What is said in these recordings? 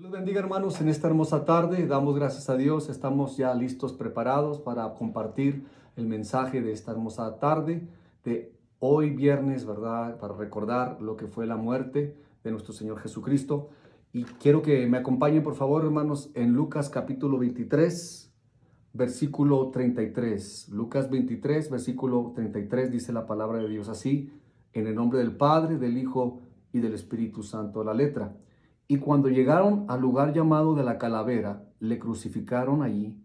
Dios los bendiga, hermanos, en esta hermosa tarde. Damos gracias a Dios. Estamos ya listos, preparados para compartir el mensaje de esta hermosa tarde de hoy viernes, ¿verdad? Para recordar lo que fue la muerte de nuestro Señor Jesucristo. Y quiero que me acompañen, por favor, hermanos, en Lucas capítulo 23, versículo 33. Lucas 23, versículo 33, dice la palabra de Dios así: en el nombre del Padre, del Hijo y del Espíritu Santo. La letra. Y cuando llegaron al lugar llamado de la Calavera, le crucificaron allí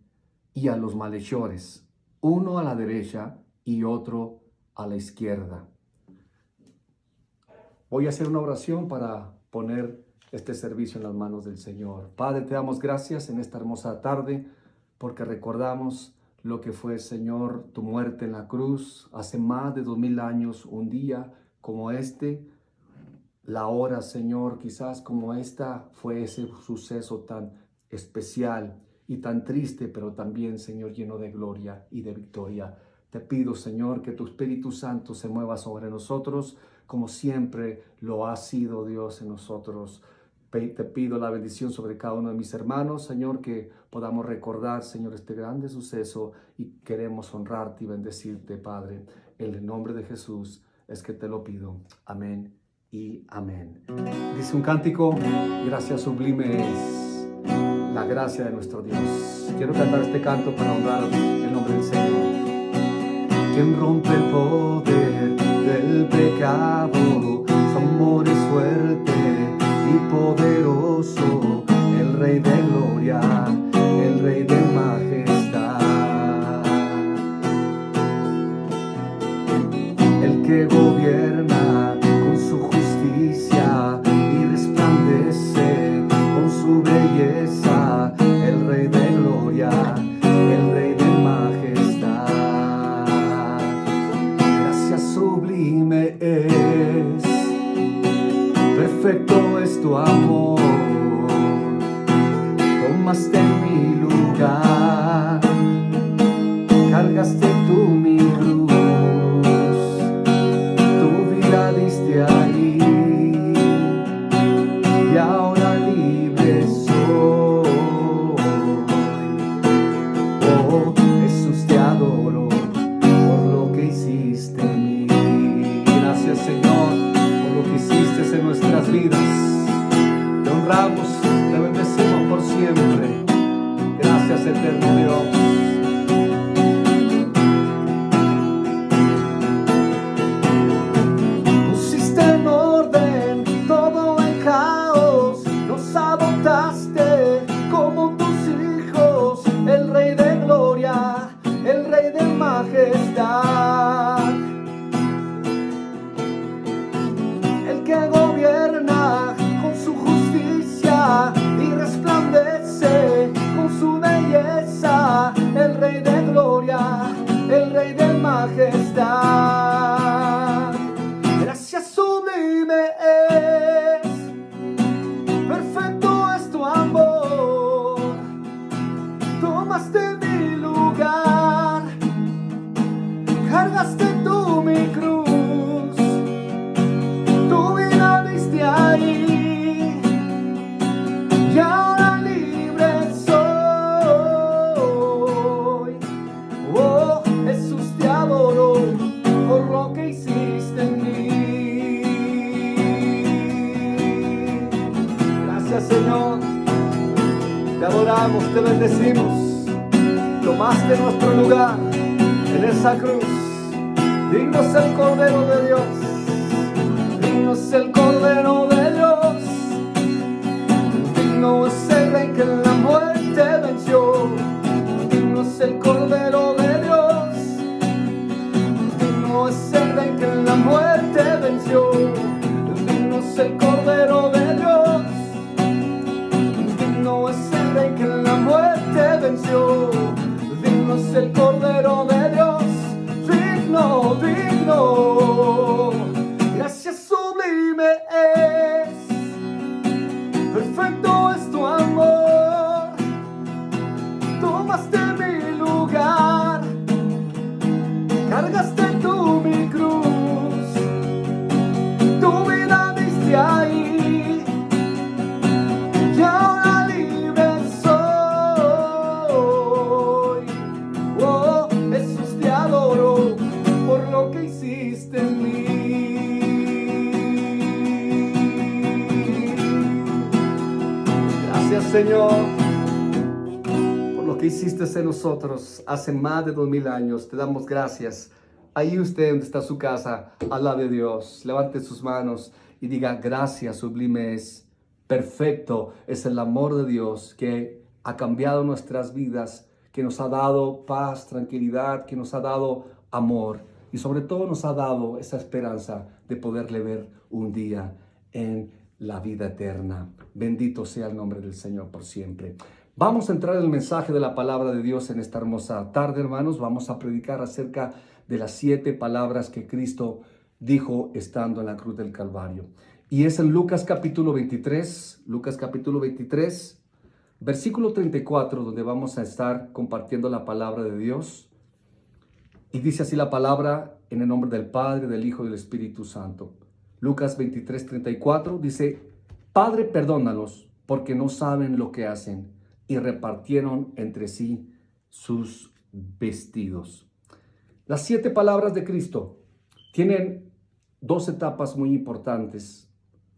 y a los malhechores, uno a la derecha y otro a la izquierda. Voy a hacer una oración para poner este servicio en las manos del Señor. Padre, te damos gracias en esta hermosa tarde porque recordamos lo que fue, Señor, tu muerte en la cruz hace más de 2000 años, un día como este. La hora, Señor, quizás como esta fue ese suceso tan especial y tan triste, pero también, Señor, lleno de gloria y de victoria. Te pido, Señor, que tu Espíritu Santo se mueva sobre nosotros, como siempre lo ha sido, Dios, en nosotros. Te pido la bendición sobre cada uno de mis hermanos, Señor, que podamos recordar, Señor, este grande suceso, y queremos honrarte y bendecirte, Padre. En el nombre de Jesús es que te lo pido. Amén y amén. Dice un cántico: gracia sublime es la gracia de nuestro Dios. Quiero cantar este canto para honrar el nombre del Señor. Quien rompe el poder del pecado, su amor es fuerte y poderoso, el Rey de gloria, el Rey de majestad, el que gobierna con su justicia y resplandece con su belleza, el Rey de gloria, el Rey de majestad. Gracia sublime es, perfecto es tu amor, tomaste mi lugar, cargaste tú mi cruz, tu vida diste ahí, y ahora libre soy. Oh, Jesús, te adoro por lo que hiciste en mí. Gracias, Señor, por lo que hiciste en nuestras vidas. Te honramos, te bendecimos por siempre. Gracias, eterno Dios. Pusiste en orden todo el caos, nos adoptaste como tus hijos, el Rey de gloria, el Rey de majestad, el que gobierna con su justicia y resplandece con su belleza, el Rey de gloria, el Rey de majestad. Gracia sublime es, perfecto es tu amor, tomaste mi lugar, cargaste tú mi cruz, tu vida diste ahí, y ahora libre soy. Oh, Jesús, te adoro por lo que hiciste en mí. Gracias, Señor, te adoramos, te bendecimos. Tomaste nuestro lugar en esa cruz. Digno es el Cordero de Dios, digno es el Cordero de Dios, digno es el Rey que la muerte venció, digno es el Cordero de Dios, digno es el Rey que la muerte venció, digno es el Cordero de Dios, digno es el Rey que la muerte venció, digno es el Cordero de Dios, digno, digno. Gracia sublime es, perfecto es tu amor, Señor, por lo que hiciste en nosotros hace más de 2000 años. Te damos gracias. Ahí usted donde está su casa, alabe a Dios. Levante sus manos y diga: gracias, sublime es, perfecto es el amor de Dios que ha cambiado nuestras vidas, que nos ha dado paz, tranquilidad, que nos ha dado amor y sobre todo nos ha dado esa esperanza de poderle ver un día en la vida eterna. Bendito sea el nombre del Señor por siempre. Vamos a entrar en el mensaje de la palabra de Dios en esta hermosa tarde, hermanos. Vamos a predicar acerca de las 7 palabras que Cristo dijo estando en la cruz del Calvario. Y es en Lucas capítulo 23, versículo 34, donde vamos a estar compartiendo la palabra de Dios. Y dice así la palabra: en el nombre del Padre, del Hijo y del Espíritu Santo. Lucas 23, 34 dice: Padre, perdónalos, porque no saben lo que hacen. Y repartieron entre sí sus vestidos. Las 7 palabras de Cristo tienen 2 etapas muy importantes.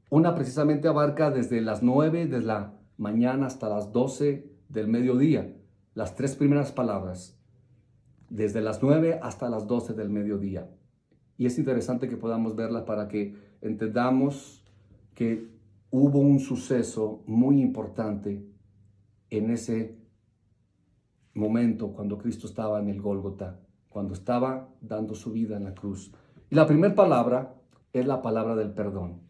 Una precisamente abarca desde las 9 de la mañana hasta las 12 del mediodía. Las 3 primeras palabras, desde las 9 hasta las 12 del mediodía. Y es interesante que podamos verlas para que entendamos que hubo un suceso muy importante en ese momento cuando Cristo estaba en el Gólgota, cuando estaba dando su vida en la cruz. Y la primera palabra es la palabra del perdón.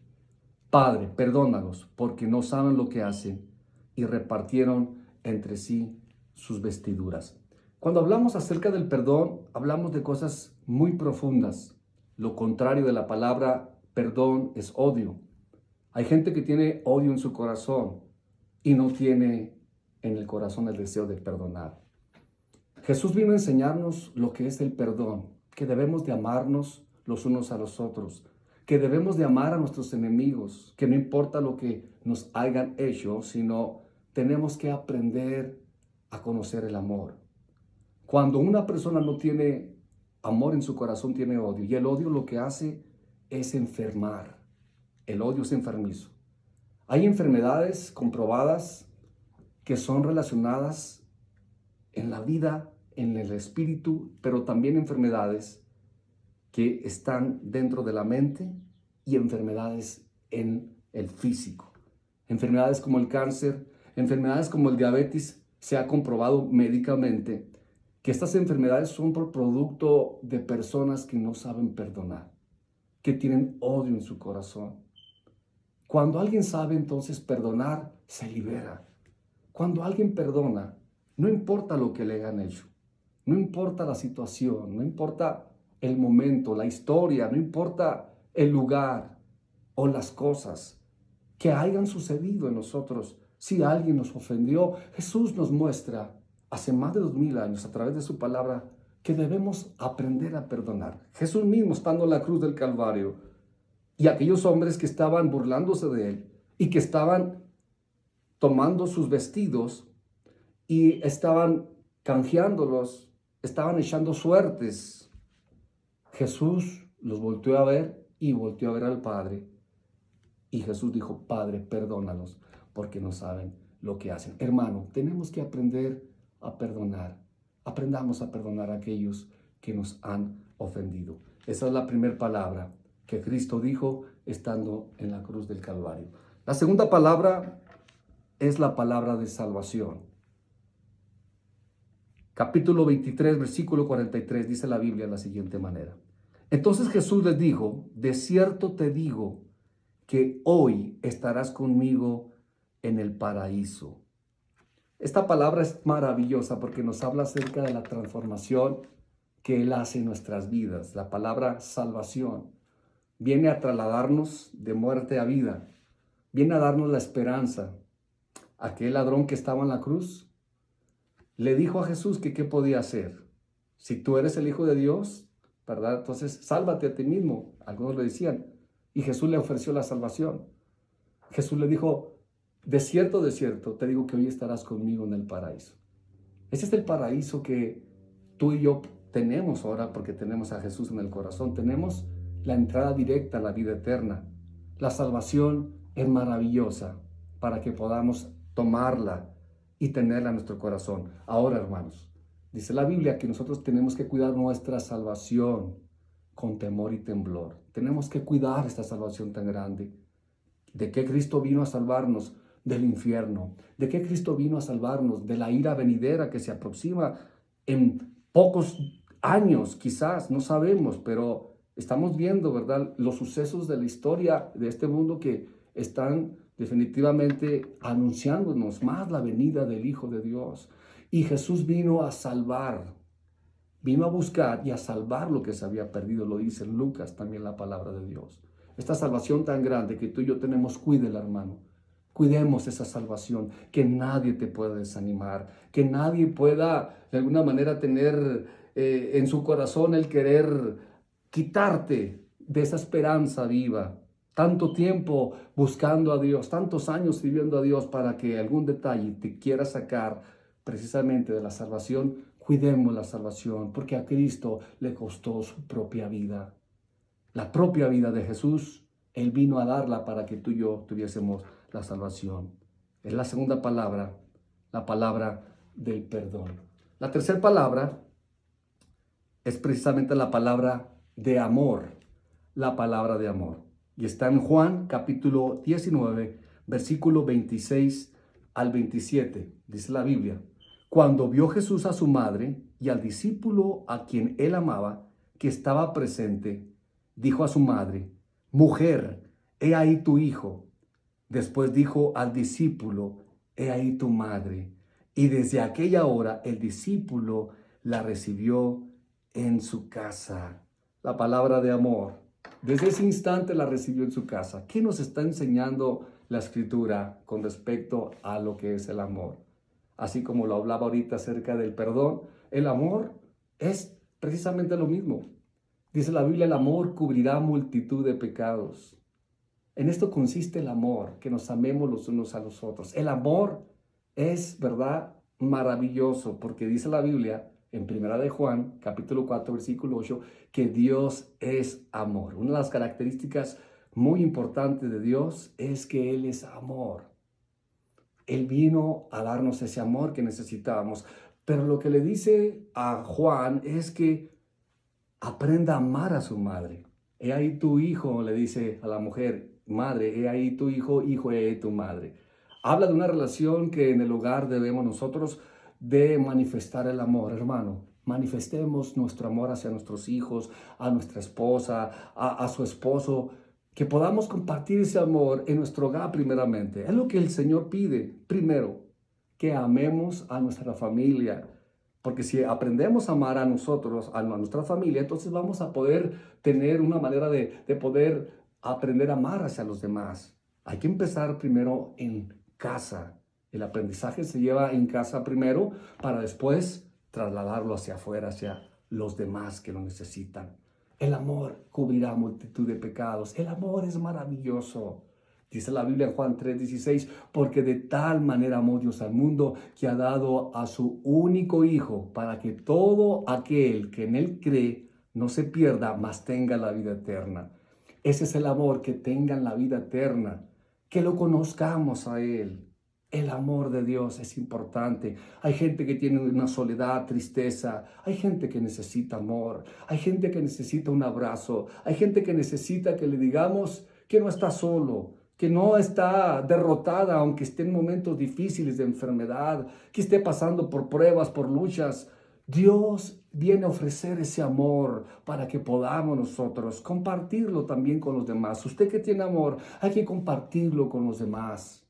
Padre, perdónalos, porque no saben lo que hacen. Y repartieron entre sí sus vestiduras. Cuando hablamos acerca del perdón, hablamos de cosas muy profundas. Lo contrario de la palabra perdón es odio. Hay gente que tiene odio en su corazón y no tiene en el corazón el deseo de perdonar. Jesús vino a enseñarnos lo que es el perdón, que debemos de amarnos los unos a los otros, que debemos de amar a nuestros enemigos, que no importa lo que nos hayan hecho, sino tenemos que aprender a conocer el amor. Cuando una persona no tiene amor en su corazón, tiene odio, y el odio lo que hace es enfermar. El odio es enfermizo. Hay enfermedades comprobadas que son relacionadas en la vida, en el espíritu, pero también enfermedades que están dentro de la mente y enfermedades en el físico. Enfermedades como el cáncer, enfermedades como el diabetes, se ha comprobado médicamente que estas enfermedades son por producto de personas que no saben perdonar, que tienen odio en su corazón. Cuando alguien sabe entonces perdonar, se libera. Cuando alguien perdona, no importa lo que le hayan hecho, no importa la situación, no importa el momento, la historia, no importa el lugar o las cosas que hayan sucedido en nosotros. Si alguien nos ofendió, Jesús nos muestra hace más de 2000 años a través de su palabra que debemos aprender a perdonar. Jesús mismo estando en la cruz del Calvario y aquellos hombres que estaban burlándose de él y que estaban tomando sus vestidos y estaban canjeándolos, estaban echando suertes. Jesús los volteó a ver y volteó a ver al Padre. Y Jesús dijo: Padre, perdónalos, porque no saben lo que hacen. Hermano, tenemos que aprender a perdonar. Aprendamos a perdonar a aquellos que nos han ofendido. Esa es la primera palabra que Cristo dijo estando en la cruz del Calvario. La segunda palabra es la palabra de salvación. Capítulo 23, versículo 43, dice la Biblia de la siguiente manera: Entonces Jesús les dijo: de cierto te digo que hoy estarás conmigo en el paraíso. Esta palabra es maravillosa porque nos habla acerca de la transformación que Él hace en nuestras vidas. La palabra salvación viene a trasladarnos de muerte a vida, viene a darnos la esperanza. Aquel ladrón que estaba en la cruz le dijo a Jesús que qué podía hacer. Si tú eres el Hijo de Dios, ¿verdad? Entonces sálvate a ti mismo. Algunos le decían. Y Jesús le ofreció la salvación. Jesús le dijo: de cierto, te digo que hoy estarás conmigo en el paraíso. Ese es el paraíso que tú y yo tenemos ahora, porque tenemos a Jesús en el corazón. Tenemos la entrada directa a la vida eterna. La salvación es maravillosa para que podamos tomarla y tenerla en nuestro corazón. Ahora, hermanos, dice la Biblia que nosotros tenemos que cuidar nuestra salvación con temor y temblor. Tenemos que cuidar esta salvación tan grande. ¿De qué Cristo vino a salvarnos? Del infierno. ¿De qué Cristo vino a salvarnos? De la ira venidera que se aproxima en pocos años, quizás, no sabemos, pero estamos viendo, ¿verdad?, los sucesos de la historia de este mundo que están definitivamente anunciándonos más la venida del Hijo de Dios. Y Jesús vino a salvar, vino a buscar y a salvar lo que se había perdido, lo dice en Lucas también la palabra de Dios. Esta salvación tan grande que tú y yo tenemos, cuídela, hermano. Cuidemos esa salvación, que nadie te pueda desanimar, que nadie pueda de alguna manera tener en su corazón el querer quitarte de esa esperanza viva. Tanto tiempo buscando a Dios, tantos años sirviendo a Dios para que algún detalle te quiera sacar precisamente de la salvación. Cuidemos la salvación, porque a Cristo le costó su propia vida. La propia vida de Jesús, Él vino a darla para que tú y yo tuviésemos la salvación. Es la segunda palabra, la palabra del perdón. La tercera palabra es precisamente la palabra de amor, la palabra de amor. Y está en Juan capítulo 19, versículo 26 al 27. Dice la Biblia: cuando vio Jesús a su madre y al discípulo a quien él amaba, que estaba presente, dijo a su madre: mujer, he ahí tu hijo. Después dijo al discípulo: he ahí tu madre. Y desde aquella hora el discípulo la recibió en su casa. La palabra de amor. Desde ese instante la recibió en su casa. ¿Qué nos está enseñando la Escritura con respecto a lo que es el amor? Así como lo hablaba ahorita acerca del perdón, el amor es precisamente lo mismo. Dice la Biblia: el amor cubrirá multitud de pecados. En esto consiste el amor, que nos amemos los unos a los otros. El amor es, ¿verdad?, maravilloso, porque dice la Biblia en Primera de Juan, capítulo 4, versículo 8, que Dios es amor. Una de las características muy importantes de Dios es que Él es amor. Él vino a darnos ese amor que necesitábamos. Pero lo que le dice a Juan es que aprenda a amar a su madre. He ahí tu hijo, le dice a la mujer, madre, he ahí tu hijo, hijo, he ahí tu madre. Habla de una relación que en el hogar debemos nosotros de manifestar el amor, hermano. Manifestemos nuestro amor hacia nuestros hijos, a nuestra esposa, a su esposo, que podamos compartir ese amor en nuestro hogar primeramente. Es lo que el Señor pide primero, que amemos a nuestra familia. Porque si aprendemos a amar a nosotros, a nuestra familia, entonces vamos a poder tener una manera de poder aprender a amar hacia los demás. Hay que empezar primero en casa. El aprendizaje se lleva en casa primero para después trasladarlo hacia afuera, hacia los demás que lo necesitan. El amor cubrirá multitud de pecados. El amor es maravilloso. Dice la Biblia en Juan 3:16, porque de tal manera amó Dios al mundo que ha dado a su único Hijo para que todo aquel que en Él cree no se pierda, mas tenga la vida eterna. Ese es el amor, que tengan la vida eterna, que lo conozcamos a Él. El amor de Dios es importante. Hay gente que tiene una soledad, tristeza. Hay gente que necesita amor. Hay gente que necesita un abrazo. Hay gente que necesita que le digamos que no está solo, que no está derrotada, aunque esté en momentos difíciles de enfermedad, que esté pasando por pruebas, por luchas. Dios viene a ofrecer ese amor para que podamos nosotros compartirlo también con los demás. Usted que tiene amor, hay que compartirlo con los demás.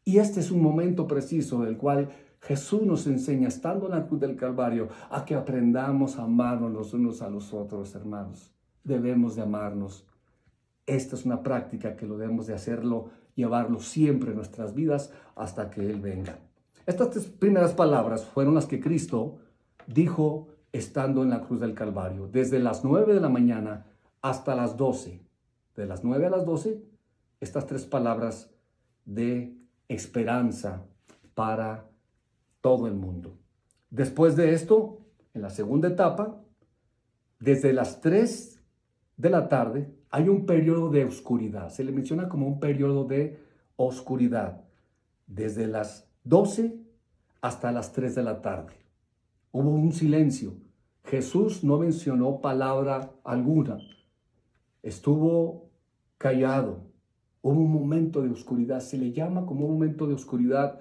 Y este es un momento preciso del cual Jesús nos enseña, estando en la cruz del Calvario, a que aprendamos a amarnos los unos a los otros, hermanos. Debemos de amarnos. Esta es una práctica que lo debemos de hacerlo, llevarlo siempre en nuestras vidas hasta que Él venga. Estas tres primeras palabras fueron las que Cristo dijo estando en la cruz del Calvario, desde las 9 de la mañana hasta las 12. De las 9 a las 12, estas tres palabras de esperanza para todo el mundo. Después de esto, en la segunda etapa, desde las 3 de la tarde, hay un periodo de oscuridad. Se le menciona como un periodo de oscuridad. Desde las 12 hasta las 3 de la tarde. Hubo un silencio. Jesús no mencionó palabra alguna. Estuvo callado. Hubo un momento de oscuridad. Se le llama como un momento de oscuridad.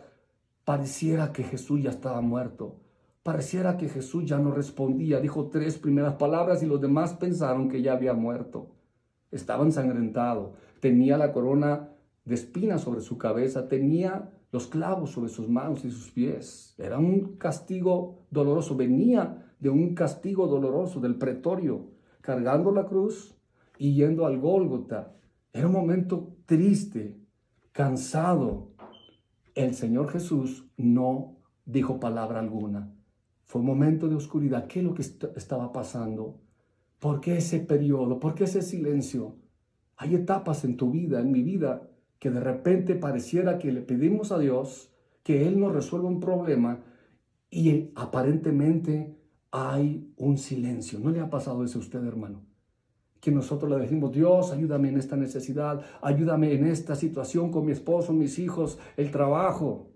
Pareciera que Jesús ya estaba muerto. Pareciera que Jesús ya no respondía. Dijo 3 primeras palabras y los demás pensaron que ya había muerto. Estaba ensangrentado. Tenía la corona de espinas sobre su cabeza. Tenía los clavos sobre sus manos y sus pies. Era un castigo doloroso. Venía de un castigo doloroso del pretorio, cargando la cruz y yendo al Gólgota. Era un momento triste, cansado. El Señor Jesús no dijo palabra alguna. Fue un momento de oscuridad. ¿Qué es lo que estaba pasando? ¿Por qué ese periodo? ¿Por qué ese silencio? Hay etapas en tu vida, en mi vida, que de repente pareciera que le pedimos a Dios que Él nos resuelva un problema y aparentemente hay un silencio. ¿No le ha pasado eso a usted, hermano? Que nosotros le decimos, Dios, ayúdame en esta necesidad, ayúdame en esta situación con mi esposo, mis hijos, el trabajo.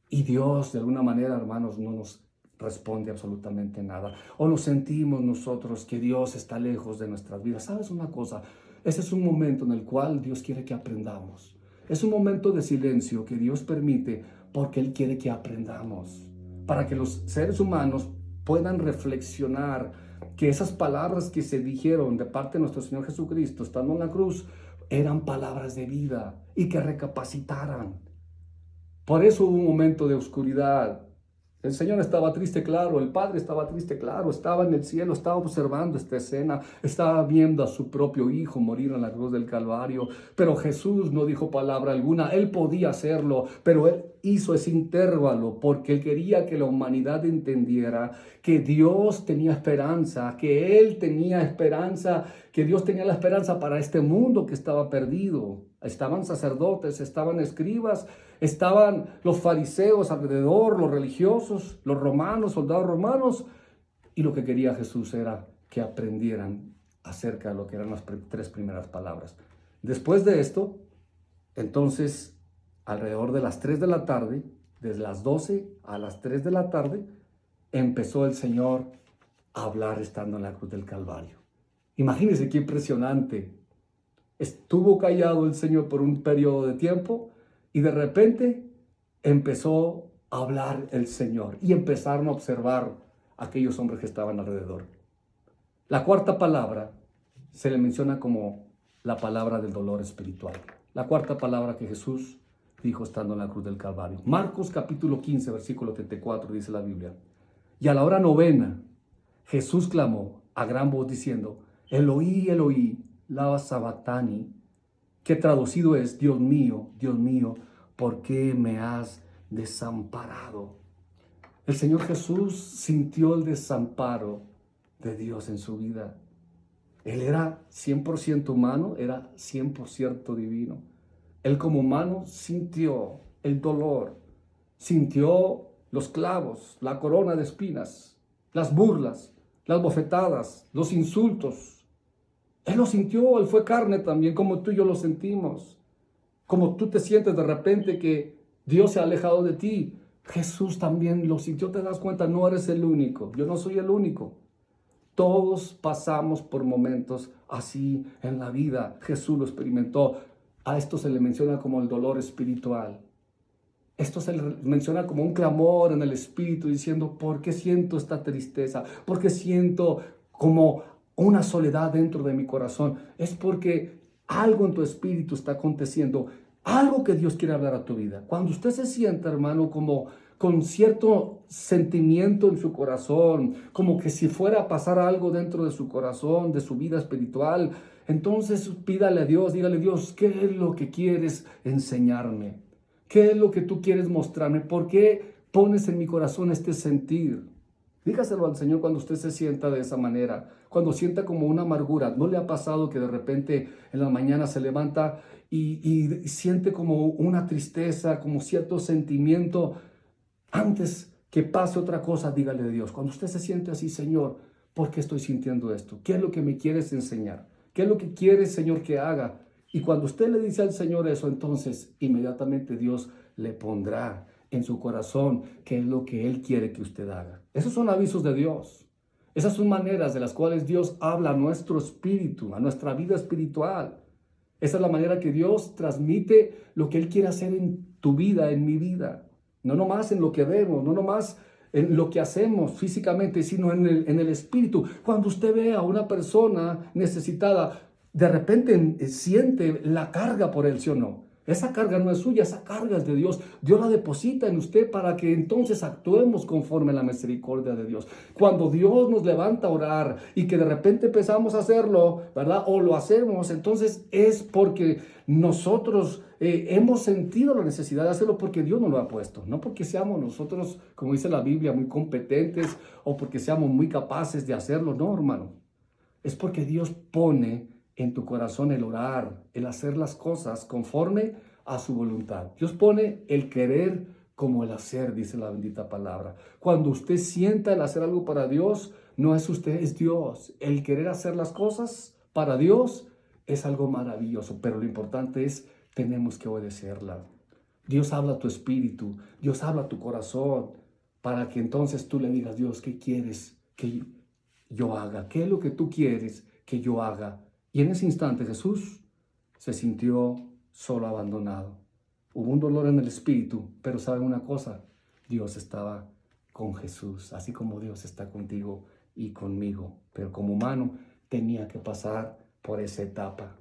Y Dios, de alguna manera, hermanos, no nos responde absolutamente nada. O nos sentimos nosotros que Dios está lejos de nuestras vidas. ¿Sabes una cosa? Ese es un momento en el cual Dios quiere que aprendamos. Es un momento de silencio que Dios permite porque Él quiere que aprendamos. Para que los seres humanos puedan reflexionar que esas palabras que se dijeron de parte de nuestro Señor Jesucristo estando en la cruz eran palabras de vida y que recapacitaran. Por eso hubo un momento de oscuridad. El Señor estaba triste, claro, el Padre estaba triste, claro, estaba en el cielo, estaba observando esta escena, estaba viendo a su propio Hijo morir en la cruz del Calvario, pero Jesús no dijo palabra alguna. Él podía hacerlo, pero Él hizo ese intervalo porque Él quería que la humanidad entendiera que Dios tenía esperanza, que Él tenía esperanza, que Dios tenía la esperanza para este mundo que estaba perdido. Estaban sacerdotes, estaban escribas, estaban los fariseos alrededor, los religiosos, los romanos, soldados romanos. Y lo que quería Jesús era que aprendieran acerca de lo que eran las 3 primeras palabras. Después de esto, entonces, alrededor de las 3 de la tarde, desde las 12 a las 3 de la tarde, empezó el Señor a hablar estando en la cruz del Calvario. Imagínense qué impresionante. Estuvo callado el Señor por un periodo de tiempo y de repente empezó a hablar el Señor y empezaron a observar a aquellos hombres que estaban alrededor. La 4ª palabra se le menciona como la palabra del dolor espiritual. La 4ª palabra que Jesús dijo estando en la cruz del Calvario. Marcos capítulo 15, versículo 34 dice la Biblia. Y a la hora 9, Jesús clamó a gran voz diciendo, Eloí, Eloí, lama sabactani, que traducido es, Dios mío, ¿por qué me has desamparado? El Señor Jesús sintió el desamparo de Dios en su vida. Él era 100% humano, era 100% divino. Él como humano sintió el dolor, sintió los clavos, la corona de espinas, las burlas, las bofetadas, los insultos. Él lo sintió, Él fue carne también, como tú y yo lo sentimos. Como tú te sientes de repente que Dios se ha alejado de ti, Jesús también lo sintió. Te das cuenta, no eres el único, yo no soy el único. Todos pasamos por momentos así en la vida. Jesús lo experimentó. A esto se le menciona como el dolor espiritual. Esto se le menciona como un clamor en el espíritu diciendo, ¿por qué siento esta tristeza? ¿Por qué siento como una soledad dentro de mi corazón? Es porque algo en tu espíritu está aconteciendo, algo que Dios quiere hablar a tu vida. Cuando usted se sienta, hermano, como con cierto sentimiento en su corazón, como que si fuera a pasar algo dentro de su corazón, de su vida espiritual, entonces pídale a Dios, dígale, Dios, ¿qué es lo que quieres enseñarme? ¿Qué es lo que tú quieres mostrarme? ¿Por qué pones en mi corazón este sentir? Dígaselo al Señor cuando usted se sienta de esa manera, cuando sienta como una amargura. ¿No le ha pasado que de repente en la mañana se levanta y siente como una tristeza, como cierto sentimiento? Antes que pase otra cosa, dígale a Dios. Cuando usted se siente así, Señor, ¿por qué estoy sintiendo esto? ¿Qué es lo que me quieres enseñar? ¿Qué es lo que quieres, Señor, que haga? Y cuando usted le dice al Señor eso, entonces inmediatamente Dios le pondrá en su corazón qué es lo que Él quiere que usted haga. Esos son avisos de Dios. Esas son maneras de las cuales Dios habla a nuestro espíritu, a nuestra vida espiritual. Esa es la manera que Dios transmite lo que Él quiere hacer en tu vida, en mi vida. No nomás en lo que vemos, no nomás en lo que hacemos físicamente, sino en el espíritu. Cuando usted ve a una persona necesitada, de repente siente la carga por él, ¿sí o no? Esa carga no es suya, esa carga es de Dios. Dios la deposita en usted para que entonces actuemos conforme a la misericordia de Dios. Cuando Dios nos levanta a orar y que de repente empezamos a hacerlo, ¿verdad? O lo hacemos, entonces es porque nosotros hemos sentido la necesidad de hacerlo porque Dios nos lo ha puesto. No porque seamos nosotros, como dice la Biblia, muy competentes o porque seamos muy capaces de hacerlo. No, hermano. Es porque Dios pone en tu corazón el orar, el hacer las cosas conforme a su voluntad. Dios pone el querer como el hacer, dice la bendita palabra. Cuando usted sienta el hacer algo para Dios, no es usted, es Dios. El querer hacer las cosas para Dios es algo maravilloso, pero lo importante es, tenemos que obedecerla. Dios habla a tu espíritu, Dios habla a tu corazón, para que entonces tú le digas, Dios, ¿qué quieres que yo haga? ¿Qué es lo que tú quieres que yo haga? Y en ese instante Jesús se sintió solo, abandonado. Hubo un dolor en el espíritu, pero ¿saben una cosa? Dios estaba con Jesús, así como Dios está contigo y conmigo. Pero como humano tenía que pasar por esa etapa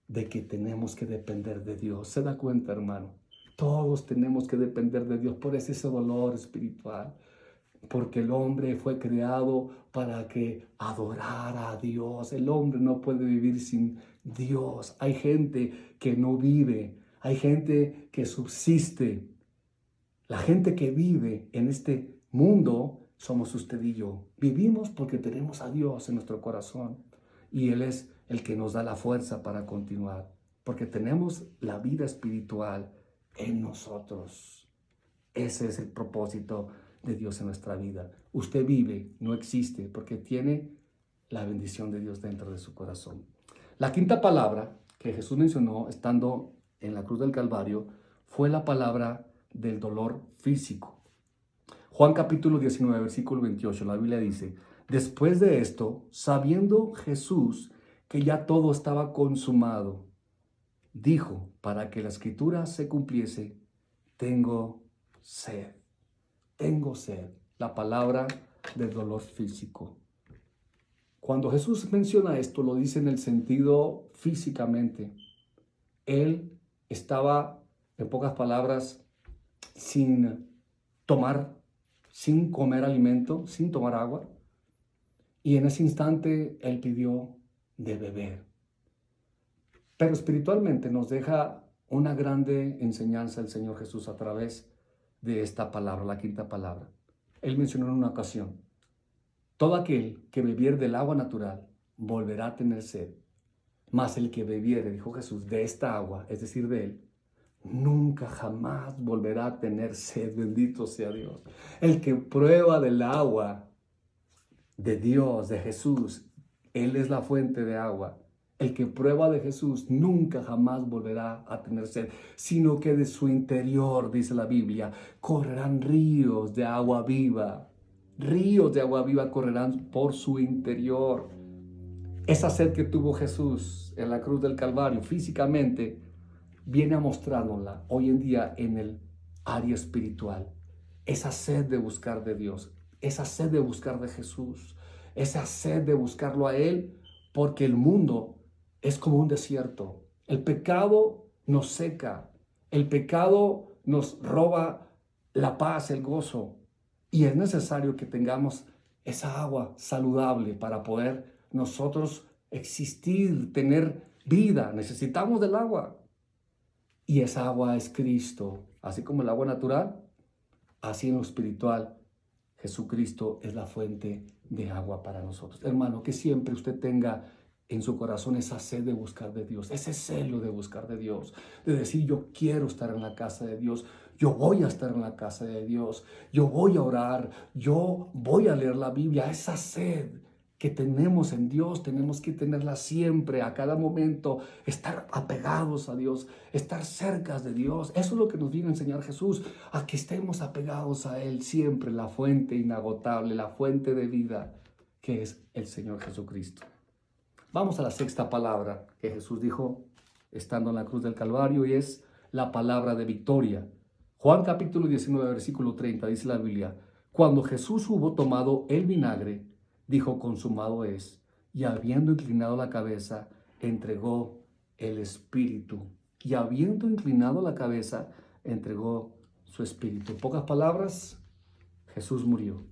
de que tenemos que depender de Dios. ¿Se da cuenta, hermano? Todos tenemos que depender de Dios por ese dolor espiritual. Porque el hombre fue creado para que adorara a Dios. El hombre no puede vivir sin Dios. Hay gente que no vive, hay gente que subsiste. La gente que vive en este mundo somos usted y yo. Vivimos porque tenemos a Dios en nuestro corazón y Él es el que nos da la fuerza para continuar, porque tenemos la vida espiritual en nosotros. Ese es el propósito de Dios en nuestra vida. Usted vive, no existe, porque tiene la bendición de Dios dentro de su corazón. La quinta palabra que Jesús mencionó estando en la cruz del Calvario fue la palabra del dolor físico. Juan capítulo 19, versículo 28, la Biblia dice, después de esto, sabiendo Jesús que ya todo estaba consumado, dijo, para que la escritura se cumpliese, tengo sed. Tengo sed, la palabra del dolor físico. Cuando Jesús menciona esto, lo dice en el sentido físicamente. Él estaba, en pocas palabras, sin comer alimento, sin tomar agua. Y en ese instante Él pidió de beber. Pero espiritualmente nos deja una grande enseñanza el Señor Jesús a través de esta palabra, la quinta palabra. Él mencionó en una ocasión, todo aquel que bebiere del agua natural volverá a tener sed, mas el que bebiere, dijo Jesús, de esta agua, es decir, de Él, nunca jamás volverá a tener sed, bendito sea Dios. El que prueba del agua de Dios, de Jesús, Él es la fuente de agua. El que prueba de Jesús nunca jamás volverá a tener sed, sino que de su interior, dice la Biblia, correrán ríos de agua viva. Ríos de agua viva correrán por su interior. Esa sed que tuvo Jesús en la cruz del Calvario físicamente viene a mostrárnosla hoy en día en el área espiritual. Esa sed de buscar de Dios, esa sed de buscar de Jesús, esa sed de buscarlo a Él, porque el mundo es como un desierto. El pecado nos seca. El pecado nos roba la paz, el gozo. Y es necesario que tengamos esa agua saludable para poder nosotros existir, tener vida. Necesitamos del agua. Y esa agua es Cristo. Así como el agua natural, así en lo espiritual, Jesucristo es la fuente de agua para nosotros. Hermano, que siempre usted tenga en su corazón esa sed de buscar de Dios, ese celo de buscar de Dios, de decir yo quiero estar en la casa de Dios, yo voy a estar en la casa de Dios, yo voy a orar, yo voy a leer la Biblia, esa sed que tenemos en Dios, tenemos que tenerla siempre, a cada momento, estar apegados a Dios, estar cerca de Dios. Eso es lo que nos vino a enseñar Jesús, a que estemos apegados a Él siempre, la fuente inagotable, la fuente de vida, que es el Señor Jesucristo. Vamos a la sexta palabra que Jesús dijo estando en la cruz del Calvario, y es la palabra de victoria. Juan capítulo 19, versículo 30, dice la Biblia: cuando Jesús hubo tomado el vinagre, dijo: consumado es, y habiendo inclinado la cabeza, entregó el Espíritu. Y habiendo inclinado la cabeza, entregó su Espíritu. En pocas palabras, Jesús murió.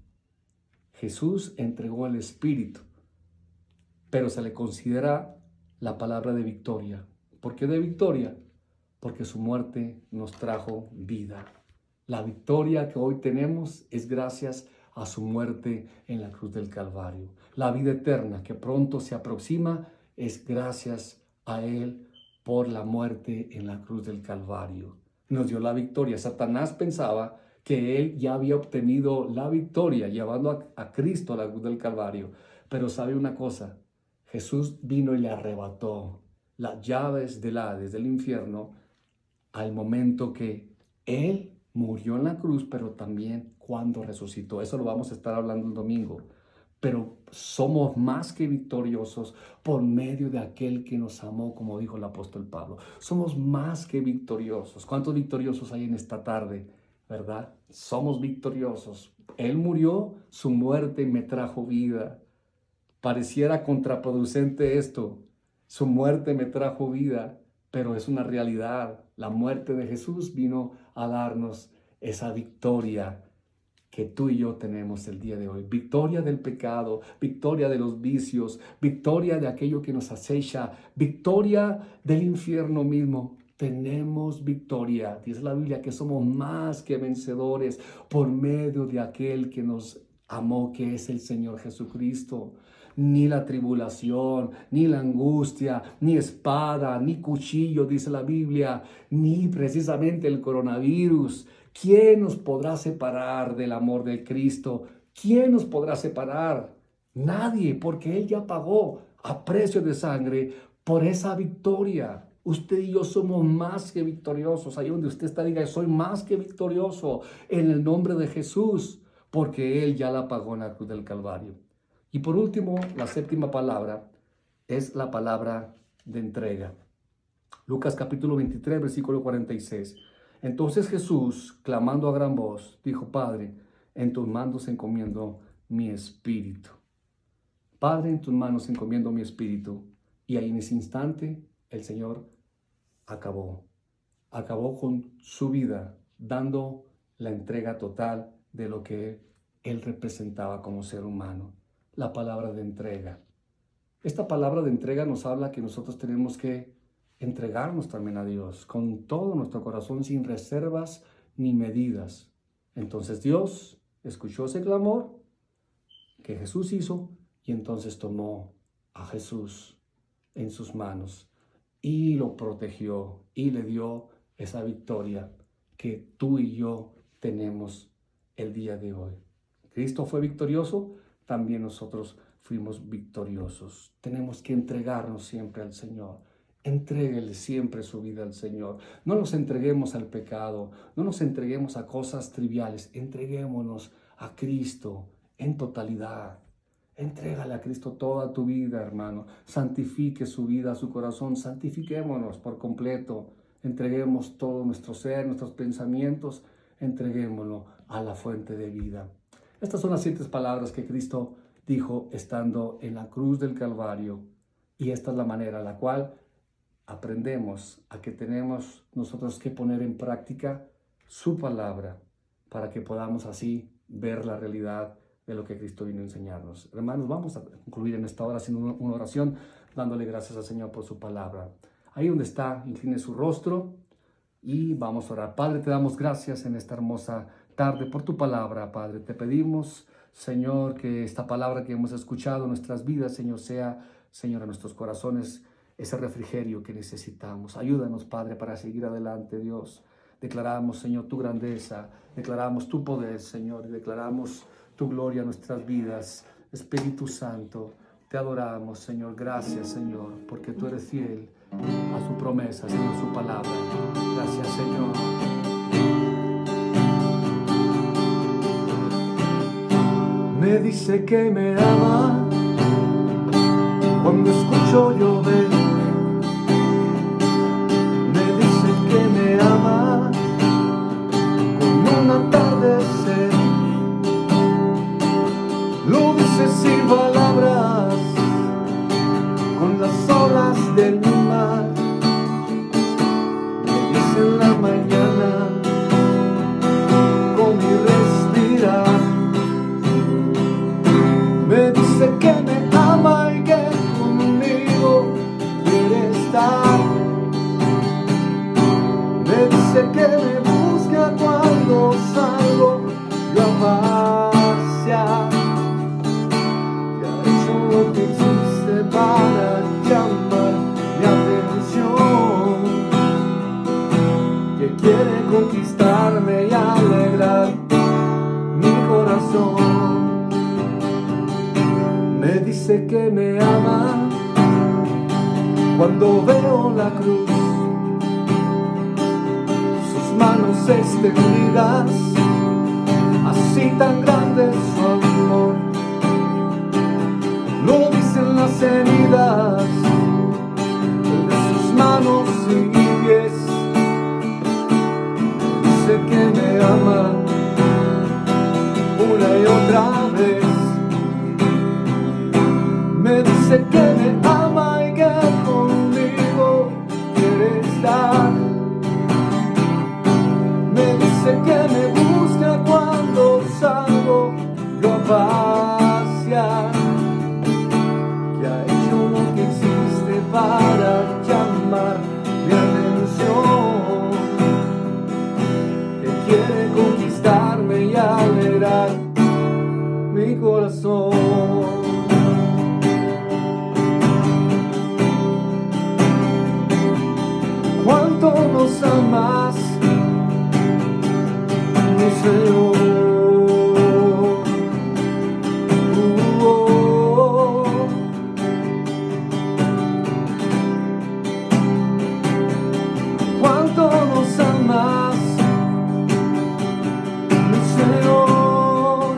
Jesús entregó el Espíritu, pero se le considera la palabra de victoria. ¿Por qué de victoria? Porque su muerte nos trajo vida. La victoria que hoy tenemos es gracias a su muerte en la cruz del Calvario. La vida eterna que pronto se aproxima es gracias a Él por la muerte en la cruz del Calvario. Nos dio la victoria. Satanás pensaba que él ya había obtenido la victoria llevando a Cristo a la cruz del Calvario. Pero sabe una cosa, Jesús vino y le arrebató las llaves del Hades, del infierno, al momento que Él murió en la cruz, pero también cuando resucitó. Eso lo vamos a estar hablando el domingo. Pero somos más que victoriosos por medio de aquel que nos amó, como dijo el apóstol Pablo. Somos más que victoriosos. ¿Cuántos victoriosos hay en esta tarde? ¿Verdad? Somos victoriosos. Él murió, su muerte me trajo vida. Pareciera contraproducente esto. Su muerte me trajo vida, pero es una realidad. La muerte de Jesús vino a darnos esa victoria que tú y yo tenemos el día de hoy. Victoria del pecado, victoria de los vicios, victoria de aquello que nos acecha, victoria del infierno mismo. Tenemos victoria. Dice la Biblia que somos más que vencedores por medio de aquel que nos amó, que es el Señor Jesucristo. Ni la tribulación, ni la angustia, ni espada, ni cuchillo, dice la Biblia, ni precisamente el coronavirus. ¿Quién nos podrá separar del amor de Cristo? ¿Quién nos podrá separar? Nadie, porque Él ya pagó a precio de sangre por esa victoria. Usted y yo somos más que victoriosos. Ahí donde usted está, diga: soy más que victorioso en el nombre de Jesús, porque Él ya la pagó en la cruz del Calvario. Y por último, la séptima palabra es la palabra de entrega. Lucas capítulo 23, versículo 46. Entonces Jesús, clamando a gran voz, dijo: Padre, en tus manos encomiendo mi espíritu. Padre, en tus manos encomiendo mi espíritu. Y ahí en ese instante el Señor acabó con su vida, dando la entrega total de lo que Él representaba como ser humano. La palabra de entrega. Esta palabra de entrega nos habla que nosotros tenemos que entregarnos también a Dios con todo nuestro corazón, sin reservas ni medidas. Entonces Dios escuchó ese clamor que Jesús hizo y entonces tomó a Jesús en sus manos y lo protegió y le dio esa victoria que tú y yo tenemos el día de hoy. Cristo fue victorioso, también nosotros fuimos victoriosos. Tenemos que entregarnos siempre al Señor. Entréguele siempre su vida al Señor. No nos entreguemos al pecado, no nos entreguemos a cosas triviales. Entreguémonos a Cristo en totalidad. Entrégale a Cristo toda tu vida, hermano. Santifique su vida, su corazón. Santifiquémonos por completo. Entreguemos todo nuestro ser, nuestros pensamientos. Entreguémoslo a la fuente de vida. Estas son las 7 palabras que Cristo dijo estando en la cruz del Calvario. Y esta es la manera en la cual aprendemos a que tenemos nosotros que poner en práctica su palabra para que podamos así ver la realidad de lo que Cristo vino a enseñarnos. Hermanos, vamos a concluir en esta hora haciendo una oración, dándole gracias al Señor por su palabra. Ahí donde está, incline su rostro y vamos a orar. Padre, te damos gracias en esta hermosa tarde por tu palabra, Padre. Te pedimos, Señor, que esta palabra que hemos escuchado en nuestras vidas, Señor, sea, Señor, en nuestros corazones ese refrigerio que necesitamos. Ayúdanos, Padre, para seguir adelante, Dios. Declaramos, Señor, tu grandeza, declaramos tu poder, Señor, y declaramos tu gloria en nuestras vidas. Espíritu Santo, te adoramos, Señor. Gracias, Señor, porque tú eres fiel a su promesa, Señor, su palabra. Gracias, Señor. Me dice que me ama cuando escucho llover. Me dice que me ama con un atardecer. Lo dice sin palabras, con las olas del mar. Me dice en la mañana, con mi respirar. Me dice que me ama y que conmigo quiere estar. Me dice que me busca cuando salgo yo a pasear. Que ha hecho lo que existe para llamar mi atención. Que quiere conquistarme y alegrar mi corazón. Me dice que me ama cuando veo la cruz, sus manos extendidas, así tan grande es su amor. Lo dicen las heridas de sus manos y pies. Me dice que me ama una y otra vez. Me dice que me ama y que conmigo quiere estar. Me dice que me busca cuando salgo yo a pasear. Que ha hecho lo que existe para llamar mi atención. Que quiere conquistarme y alegrar mi corazón. ¿Cuánto nos amas, mi Señor? ¿Cuánto nos amas, mi Señor?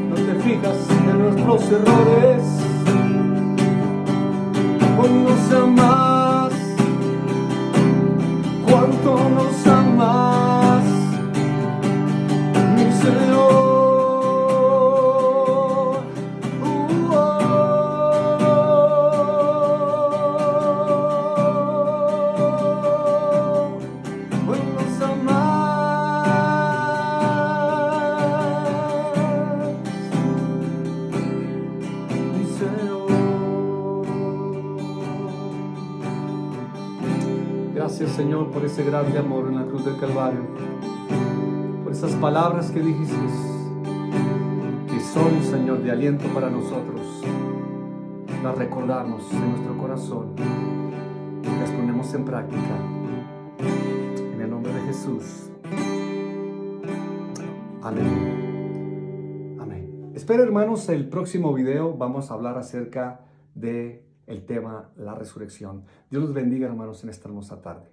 No te fijas en nuestros errores, cuando nos amas. ¿Cuánto nos amas, mi Señor? ¿Cuánto nos amas, mi Señor? Gracias, Señor, por ese grande amor en la cruz del Calvario, por esas palabras que dijiste, que son, Señor, de aliento para nosotros. Las recordamos en nuestro corazón y las ponemos en práctica. En el nombre de Jesús. Amén. Amén. Espera, hermanos, el próximo video vamos a hablar acerca de el tema la resurrección. Dios los bendiga, hermanos, en esta hermosa tarde.